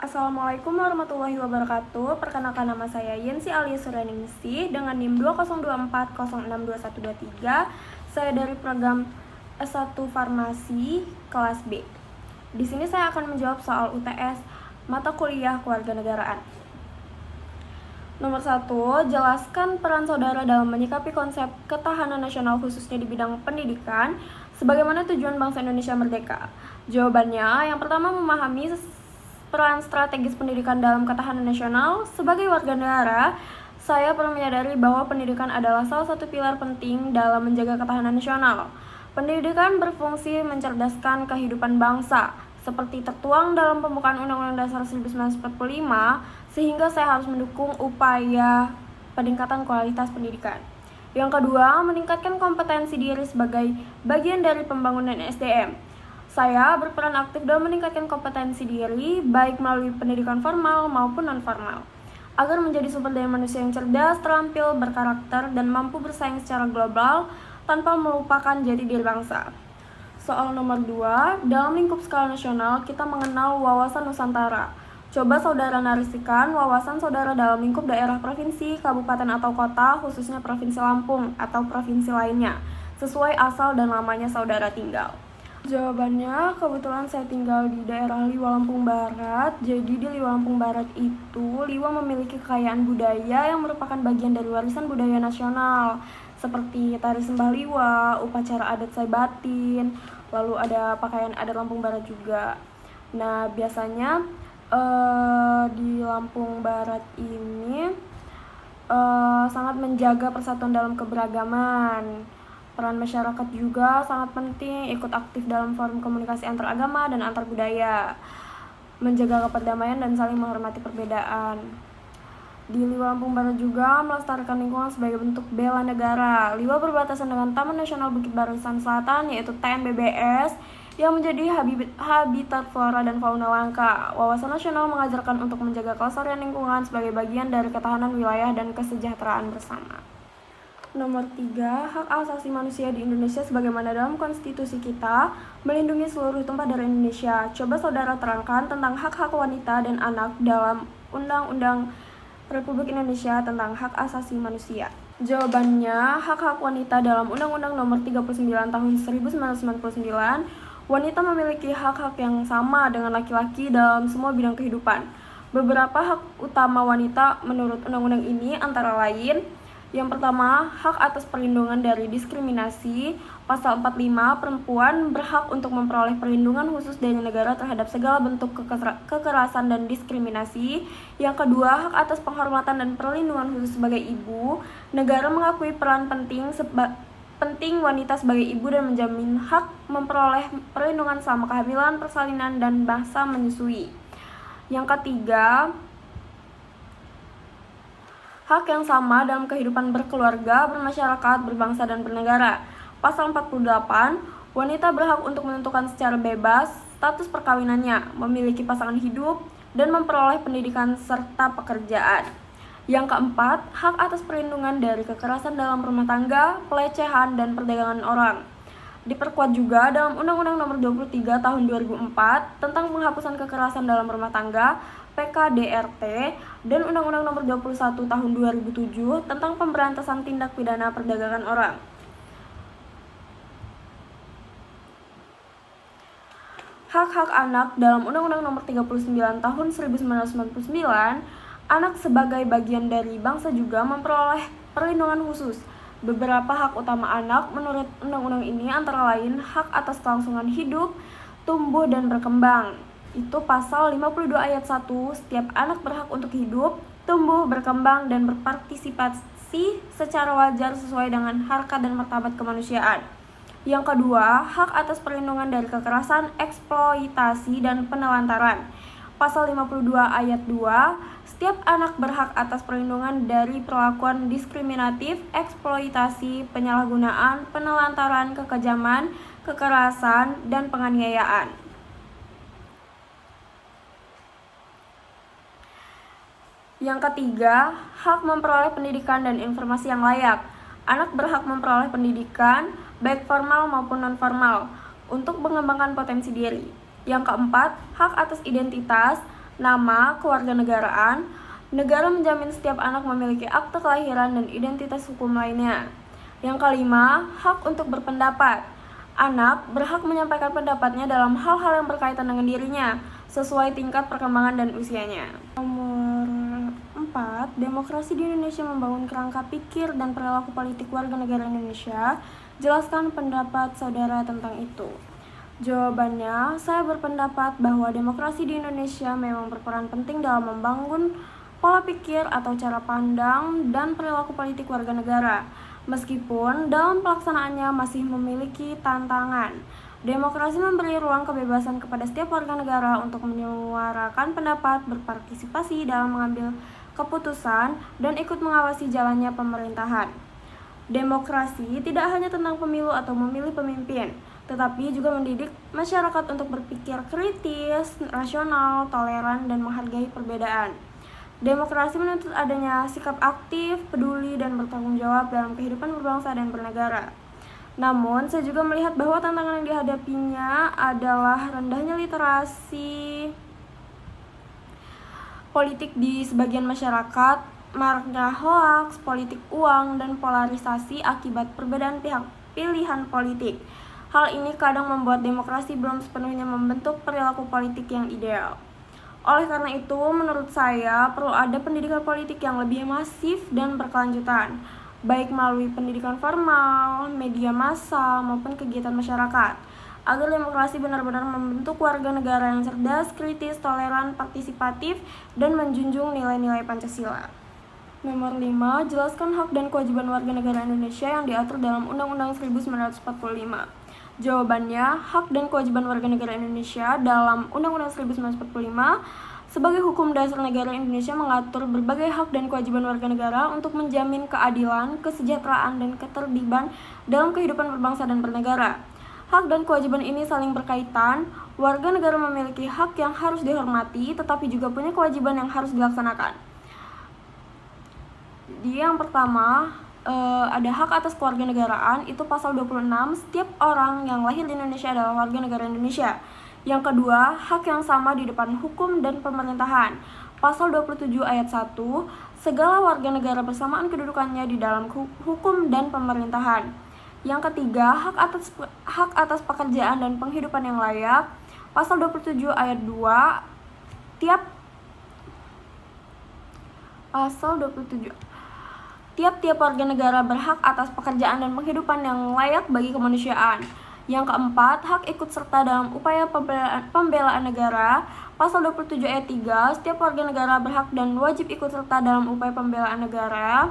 Assalamualaikum warahmatullahi wabarakatuh. Perkenalkan, nama saya Yensi Alia Suryaningsih dengan NIM 2024062123. Saya dari program S1 Farmasi kelas B. Di sini saya akan menjawab soal UTS mata kuliah kewarganegaraan. Nomor 1, jelaskan peran saudara dalam menyikapi konsep ketahanan nasional khususnya di bidang pendidikan sebagaimana tujuan bangsa Indonesia merdeka. Jawabannya, yang pertama, memahami peran strategis pendidikan dalam ketahanan nasional. Sebagai warga negara, saya perlu menyadari bahwa pendidikan adalah salah satu pilar penting dalam menjaga ketahanan nasional. Pendidikan berfungsi mencerdaskan kehidupan bangsa, seperti tertuang dalam pembukaan Undang-Undang Dasar 1945, sehingga saya harus mendukung upaya peningkatan kualitas pendidikan. Yang kedua, meningkatkan kompetensi diri sebagai bagian dari pembangunan SDM. Saya berperan aktif dalam meningkatkan kompetensi diri, baik melalui pendidikan formal maupun non-formal, agar menjadi sumber daya manusia yang cerdas, terampil, berkarakter, dan mampu bersaing secara global tanpa melupakan jati diri bangsa. Soal nomor 2, dalam lingkup skala nasional, kita mengenal wawasan Nusantara. Coba saudara narasikan wawasan saudara dalam lingkup daerah provinsi, kabupaten atau kota, khususnya Provinsi Lampung atau provinsi lainnya, sesuai asal dan lamanya saudara tinggal. Jawabannya, kebetulan saya tinggal di daerah Liwa, Lampung Barat. Jadi di Liwa, Lampung Barat itu, Liwa memiliki kekayaan budaya yang merupakan bagian dari warisan budaya nasional, seperti tari sembah Liwa, upacara adat Saibatin, lalu ada pakaian adat Lampung Barat juga. Nah, biasanya di Lampung Barat ini sangat menjaga persatuan dalam keberagaman. Peran masyarakat juga sangat penting, ikut aktif dalam forum komunikasi antar agama dan antar budaya, menjaga perdamaian dan saling menghormati perbedaan. Di Liwa, Lampung Barat juga melestarikan lingkungan sebagai bentuk bela negara. Liwa berbatasan dengan Taman Nasional Bukit Barisan Selatan, yaitu TNBBS, yang menjadi habitat flora dan fauna langka. Wawasan nasional mengajarkan untuk menjaga kelestarian lingkungan sebagai bagian dari ketahanan wilayah dan kesejahteraan bersama. Nomor 3, hak asasi manusia di Indonesia sebagaimana dalam konstitusi kita melindungi seluruh tumpah darah Indonesia. Coba saudara terangkan tentang hak-hak wanita dan anak dalam Undang-Undang Republik Indonesia tentang hak asasi manusia. Jawabannya, hak-hak wanita dalam Undang-Undang Nomor 39 Tahun 1999, wanita memiliki hak-hak yang sama dengan laki-laki dalam semua bidang kehidupan. Beberapa hak utama wanita menurut undang-undang ini antara lain: yang pertama, hak atas perlindungan dari diskriminasi. Pasal 45, perempuan berhak untuk memperoleh perlindungan khusus dari negara terhadap segala bentuk kekerasan dan diskriminasi. Yang kedua, hak atas penghormatan dan perlindungan khusus sebagai ibu. Negara mengakui peran penting wanita sebagai ibu dan menjamin hak memperoleh perlindungan selama kehamilan, persalinan, dan masa menyusui. Yang ketiga, hak yang sama dalam kehidupan berkeluarga, bermasyarakat, berbangsa, dan bernegara. Pasal 48, wanita berhak untuk menentukan secara bebas status perkawinannya, memiliki pasangan hidup, dan memperoleh pendidikan serta pekerjaan. Yang keempat, hak atas perlindungan dari kekerasan dalam rumah tangga, pelecehan, dan perdagangan orang. Diperkuat juga dalam Undang-Undang Nomor 23 Tahun 2004 tentang penghapusan kekerasan dalam rumah tangga, PKDRT, dan Undang-Undang Nomor 21 Tahun 2007 tentang pemberantasan tindak pidana perdagangan orang. Hak-hak anak dalam Undang-Undang Nomor 39 Tahun 1999, anak sebagai bagian dari bangsa juga memperoleh perlindungan khusus. Beberapa hak utama anak menurut undang-undang ini antara lain hak atas kelangsungan hidup, tumbuh dan berkembang. Itu pasal 52 ayat 1, setiap anak berhak untuk hidup, tumbuh, berkembang, dan berpartisipasi secara wajar sesuai dengan harkat dan martabat kemanusiaan. Yang kedua, hak atas perlindungan dari kekerasan, eksploitasi, dan penelantaran. Pasal 52 ayat 2, setiap anak berhak atas perlindungan dari perlakuan diskriminatif, eksploitasi, penyalahgunaan, penelantaran, kekejaman, kekerasan, dan penganiayaan. Yang ketiga, hak memperoleh pendidikan dan informasi yang layak. Anak berhak memperoleh pendidikan, baik formal maupun non-formal, untuk mengembangkan potensi diri. Yang keempat, hak atas identitas. Nama kewarganegaraan, negara menjamin setiap anak memiliki akte kelahiran dan identitas hukum lainnya. Yang kelima, hak untuk berpendapat. Anak berhak menyampaikan pendapatnya dalam hal-hal yang berkaitan dengan dirinya, sesuai tingkat perkembangan dan usianya. Nomor 4, demokrasi di Indonesia membangun kerangka pikir dan perilaku politik warga negara Indonesia. Jelaskan pendapat saudara tentang itu. Jawabannya, saya berpendapat bahwa demokrasi di Indonesia memang berperan penting dalam membangun pola pikir atau cara pandang dan perilaku politik warga negara. Meskipun dalam pelaksanaannya masih memiliki tantangan, demokrasi memberi ruang kebebasan kepada setiap warga negara untuk menyuarakan pendapat, berpartisipasi dalam mengambil keputusan, dan ikut mengawasi jalannya pemerintahan. Demokrasi tidak hanya tentang pemilu atau memilih pemimpin, tetapi juga mendidik masyarakat untuk berpikir kritis, rasional, toleran, dan menghargai perbedaan. Demokrasi menuntut adanya sikap aktif, peduli, dan bertanggung jawab dalam kehidupan berbangsa dan bernegara. Namun, saya juga melihat bahwa tantangan yang dihadapinya adalah rendahnya literasi politik di sebagian masyarakat, maraknya hoaks, politik uang, dan polarisasi akibat perbedaan pilihan politik. Hal ini kadang membuat demokrasi belum sepenuhnya membentuk perilaku politik yang ideal. Oleh karena itu, menurut saya perlu ada pendidikan politik yang lebih masif dan berkelanjutan, baik melalui pendidikan formal, media massa, maupun kegiatan masyarakat, agar demokrasi benar-benar membentuk warga negara yang cerdas, kritis, toleran, partisipatif, dan menjunjung nilai-nilai Pancasila. Nomor 5, jelaskan hak dan kewajiban warga negara Indonesia yang diatur dalam Undang-Undang 1945. Jawabannya, hak dan kewajiban warga negara Indonesia dalam Undang-Undang 1945 sebagai hukum dasar negara Indonesia mengatur berbagai hak dan kewajiban warga negara untuk menjamin keadilan, kesejahteraan, dan ketertiban dalam kehidupan berbangsa dan bernegara. Hak dan kewajiban ini saling berkaitan. Warga negara memiliki hak yang harus dihormati, tetapi juga punya kewajiban yang harus dilaksanakan. Jadi yang pertama, ada hak atas kewarganegaraan, itu pasal 26, setiap orang yang lahir di Indonesia adalah warga negara Indonesia. Yang kedua, hak yang sama di depan hukum dan pemerintahan, pasal 27 ayat 1, segala warga negara bersamaan kedudukannya di dalam hukum dan pemerintahan. Yang ketiga, hak atas pekerjaan dan penghidupan yang layak, pasal 27 ayat 2, Tiap-tiap warga negara berhak atas pekerjaan dan penghidupan yang layak bagi kemanusiaan. Yang keempat, hak ikut serta dalam upaya pembelaan negara. Pasal 27 ayat 3, setiap warga negara berhak dan wajib ikut serta dalam upaya pembelaan negara.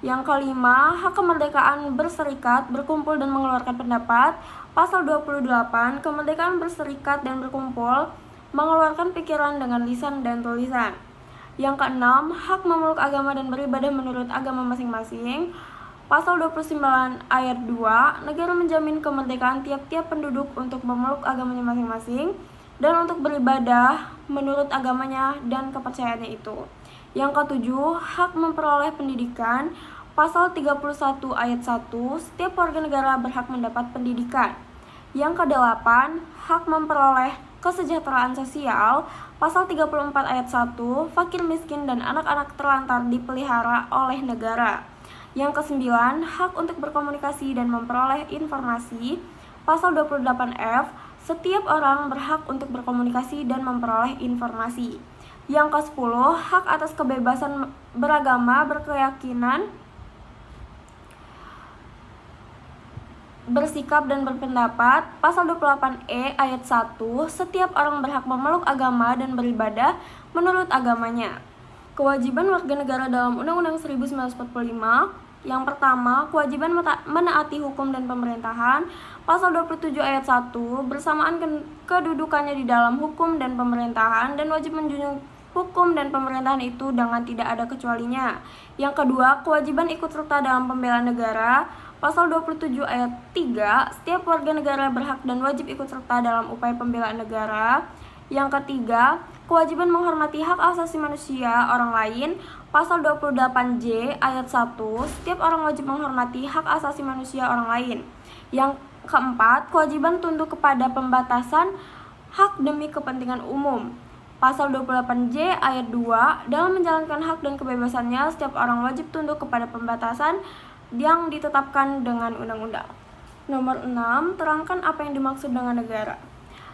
Yang kelima, hak kemerdekaan berserikat, berkumpul, dan mengeluarkan pendapat. Pasal 28, kemerdekaan berserikat dan berkumpul, mengeluarkan pikiran dengan lisan dan tulisan. Yang keenam, hak memeluk agama dan beribadah menurut agama masing-masing. Pasal 29 ayat 2, negara menjamin kemerdekaan tiap-tiap penduduk untuk memeluk agamanya masing-masing dan untuk beribadah menurut agamanya dan kepercayaannya itu. Yang ketujuh, hak memperoleh pendidikan. Pasal 31 ayat 1, setiap warga negara berhak mendapat pendidikan. Yang kedelapan, hak memperoleh kesejahteraan sosial. Pasal 34 ayat 1, fakir miskin dan anak-anak terlantar dipelihara oleh negara. Yang kesembilan, hak untuk berkomunikasi dan memperoleh informasi. Pasal 28F, setiap orang berhak untuk berkomunikasi dan memperoleh informasi. Yang ke-10, hak atas kebebasan beragama, berkeyakinan, bersikap dan berpendapat. Pasal 28E ayat 1, setiap orang berhak memeluk agama dan beribadah menurut agamanya. Kewajiban warga negara dalam Undang-Undang 1945. Yang pertama, kewajiban menaati hukum dan pemerintahan. Pasal 27 ayat 1, bersamaan kedudukannya di dalam hukum dan pemerintahan dan wajib menjunjung hukum dan pemerintahan itu dengan tidak ada kecualinya. Yang kedua, kewajiban ikut serta dalam pembelaan negara. Pasal 27 ayat 3, setiap warga negara berhak dan wajib ikut serta dalam upaya pembelaan negara. Yang ketiga, kewajiban menghormati hak asasi manusia orang lain. Pasal 28J ayat 1, setiap orang wajib menghormati hak asasi manusia orang lain. Yang keempat, kewajiban tunduk kepada pembatasan hak demi kepentingan umum. Pasal 28J ayat 2, dalam menjalankan hak dan kebebasannya, setiap orang wajib tunduk kepada pembatasan yang ditetapkan dengan undang-undang. Nomor 6, terangkan apa yang dimaksud dengan negara.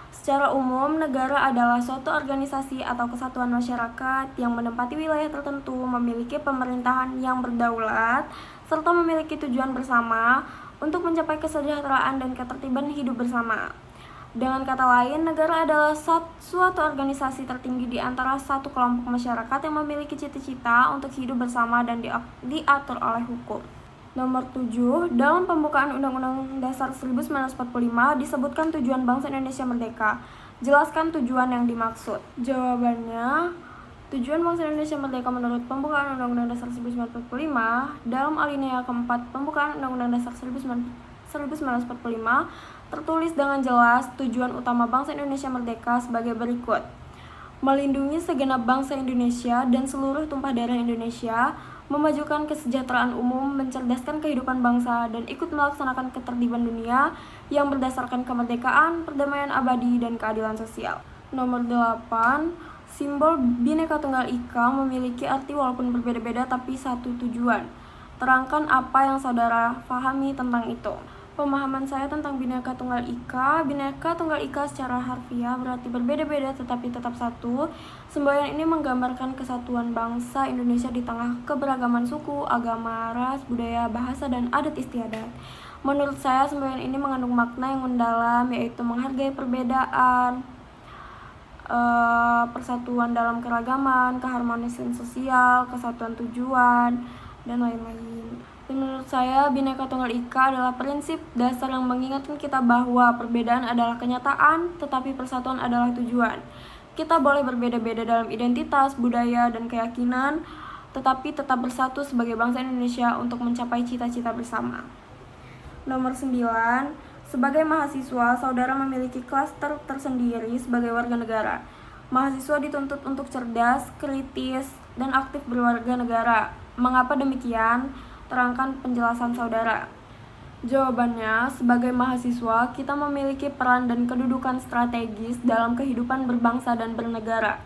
Secara umum, negara adalah suatu organisasi atau kesatuan masyarakat yang menempati wilayah tertentu, memiliki pemerintahan yang berdaulat, serta memiliki tujuan bersama untuk mencapai kesejahteraan dan ketertiban hidup bersama. Dengan kata lain, negara adalah suatu organisasi tertinggi di antara satu kelompok masyarakat yang memiliki cita-cita untuk hidup bersama dan diatur oleh hukum. Nomor 7, dalam pembukaan Undang-Undang Dasar 1945 disebutkan tujuan bangsa Indonesia merdeka. Jelaskan tujuan yang dimaksud. Jawabannya, tujuan bangsa Indonesia merdeka menurut pembukaan Undang-Undang Dasar 1945 dalam alinea keempat pembukaan Undang-Undang Dasar 1945 tertulis dengan jelas tujuan utama bangsa Indonesia merdeka sebagai berikut: melindungi segenap bangsa Indonesia dan seluruh tumpah darah Indonesia, memajukan kesejahteraan umum, mencerdaskan kehidupan bangsa, dan ikut melaksanakan ketertiban dunia yang berdasarkan kemerdekaan, perdamaian abadi, dan keadilan sosial. Nomor 8, simbol Bhinneka Tunggal Ika memiliki arti walaupun berbeda-beda tapi satu tujuan. Terangkan apa yang saudara pahami tentang itu. Pemahaman saya tentang Bhinneka Tunggal Ika secara harfiah berarti berbeda-beda tetapi tetap satu. Semboyan ini menggambarkan kesatuan bangsa Indonesia di tengah keberagaman suku, agama, ras, budaya, bahasa, dan adat istiadat. Menurut saya, semboyan ini mengandung makna yang mendalam, yaitu menghargai perbedaan, persatuan dalam keragaman, keharmonisan sosial, kesatuan tujuan, dan lain-lain. Menurut saya, Bhinneka Tunggal Ika adalah prinsip dasar yang mengingatkan kita bahwa perbedaan adalah kenyataan, tetapi persatuan adalah tujuan. Kita boleh berbeda-beda dalam identitas, budaya, dan keyakinan, tetapi tetap bersatu sebagai bangsa Indonesia untuk mencapai cita-cita bersama. Nomor 9, sebagai mahasiswa, saudara memiliki klaster tersendiri sebagai warga negara. Mahasiswa dituntut untuk cerdas, kritis, dan aktif berwarga negara. Mengapa demikian? Terangkan penjelasan saudara. Jawabannya, sebagai mahasiswa, kita memiliki peran dan kedudukan strategis dalam kehidupan berbangsa dan bernegara.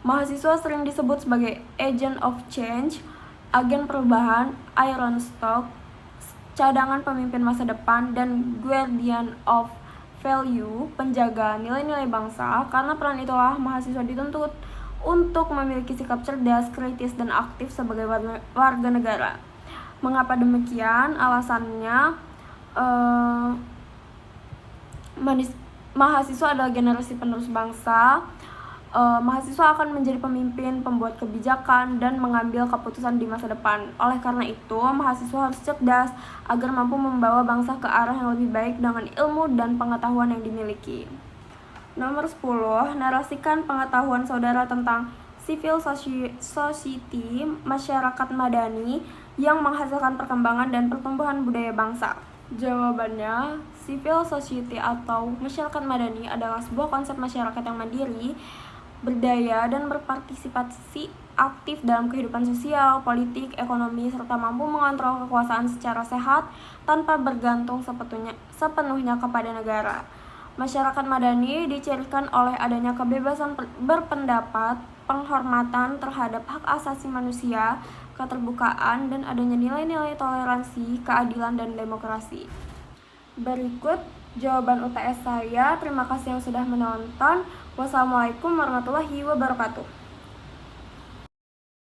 Mahasiswa sering disebut sebagai agent of change, agen perubahan, iron stock, cadangan pemimpin masa depan, dan guardian of value, penjaga nilai-nilai bangsa. Karena peran itulah mahasiswa dituntut untuk memiliki sikap cerdas, kritis, dan aktif sebagai warga negara. Mengapa demikian? Alasannya, mahasiswa adalah generasi penerus bangsa. Mahasiswa akan menjadi pemimpin, pembuat kebijakan, dan mengambil keputusan di masa depan. Oleh karena itu, mahasiswa harus cerdas agar mampu membawa bangsa ke arah yang lebih baik dengan ilmu dan pengetahuan yang dimiliki. Nomor 10, narasikan pengetahuan saudara tentang civil society, masyarakat madani yang menghasilkan perkembangan dan pertumbuhan budaya bangsa. Jawabannya, civil society atau masyarakat madani adalah sebuah konsep masyarakat yang mandiri, berdaya, dan berpartisipasi aktif dalam kehidupan sosial, politik, ekonomi, serta mampu mengontrol kekuasaan secara sehat tanpa bergantung sepenuhnya kepada negara. Masyarakat madani dicirikan oleh adanya kebebasan berpendapat, penghormatan terhadap hak asasi manusia, keterbukaan, dan adanya nilai-nilai toleransi, keadilan, dan demokrasi. Berikut jawaban UTS saya. Terima kasih yang sudah menonton. Wassalamualaikum warahmatullahi wabarakatuh.